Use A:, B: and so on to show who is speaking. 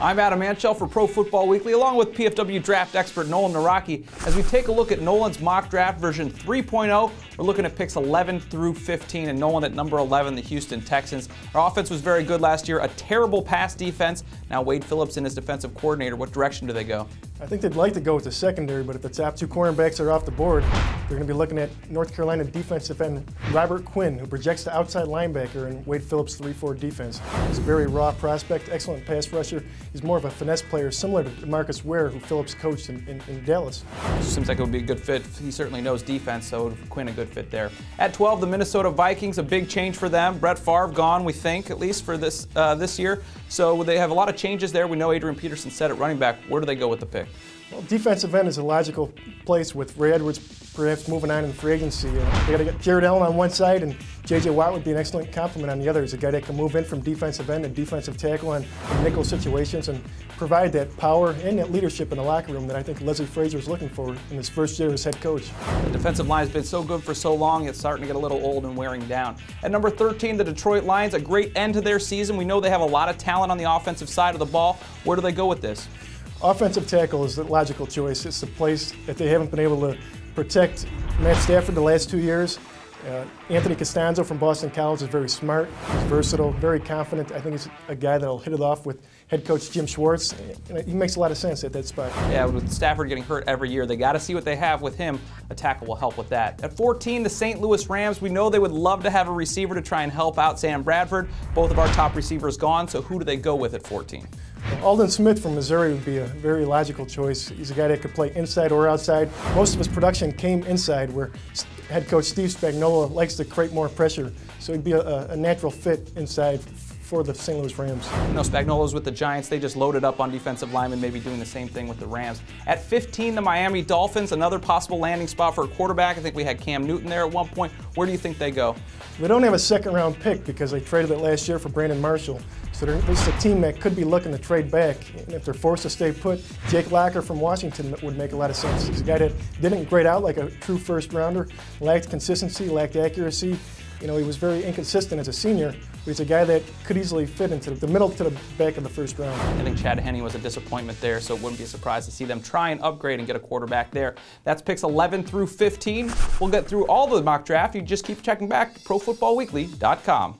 A: I'm Adam Anshel for Pro Football Weekly, along with PFW draft expert Nolan Nawrocki. As we take a look at Nolan's mock draft version 3.0, we're looking at picks 11 through 15, and Nolan at number 11, the Houston Texans. Our offense was very good last year, a terrible pass defense. Now Wade Phillips and his defensive coordinator, what direction do they go?
B: I think they'd like to go with the secondary, but if the top two cornerbacks are off the board, they're going to be looking at North Carolina defensive end Robert Quinn, who projects the outside linebacker in Wade Phillips' 3-4 defense. He's a very raw prospect, excellent pass rusher. He's more of a finesse player, similar to Marcus Ware, who Phillips coached in Dallas.
A: Seems like it would be a good fit. He certainly knows defense, so Quinn a good fit there. At 12, the Minnesota Vikings, a big change for them. Brett Favre gone, we think, at least for this year. So they have a lot of changes there. We know Adrian Peterson said at running back. Where do they go with the pick?
B: Well, defensive end is a logical place with Ray Edwards perhaps moving on in free agency. They got to get Jared Allen on one side, and J.J. Watt would be an excellent complement on the other. He's a guy that can move in from defensive end and defensive tackle in nickel situations and provide that power and that leadership in the locker room that I think Leslie Frazier is looking for in his first year as head coach.
A: The defensive line has been so good for so long, it's starting to get a little old and wearing down. At number 13, the Detroit Lions, a great end to their season. We know they have a lot of talent on the offensive side of the ball. Where do they go with this?
B: Offensive tackle is the logical choice. It's the place that they haven't been able to protect Matt Stafford the last 2 years. Anthony Costanzo from Boston College is very smart, he's versatile, very confident. I think he's a guy that'll hit it off with head coach Jim Schwartz. He makes a lot of sense at that spot.
A: Yeah, with Stafford getting hurt every year, they got to see what they have with him. A tackle will help with that. At 14, the St. Louis Rams. We know they would love to have a receiver to try and help out Sam Bradford. Both of our top receivers gone, so who do they go with at 14?
B: Aldon Smith from Missouri would be a very logical choice. He's a guy that could play inside or outside. Most of his production came inside, where head coach Steve Spagnuolo likes to create more pressure. So he'd be a natural fit inside for the St. Louis Rams.
A: You know, Spagnuolo's with the Giants. They just loaded up on defensive linemen, maybe doing the same thing with the Rams. At 15, the Miami Dolphins, another possible landing spot for a quarterback. I think we had Cam Newton there at one point. Where do you think they go?
B: They don't have a second-round pick because they traded it last year for Brandon Marshall. So this is a team that could be looking to trade back. And if they're forced to stay put, Jake Locker from Washington would make a lot of sense. He's a guy that didn't grade out like a true first-rounder, lacked consistency, lacked accuracy. You know, he was very inconsistent as a senior, but he's a guy that could easily fit into the middle to the back of the first round.
A: I think Chad Henne was a disappointment there, so it wouldn't be a surprise to see them try and upgrade and get a quarterback there. That's picks 11 through 15. We'll get through all the mock draft. You just keep checking back, ProFootballWeekly.com.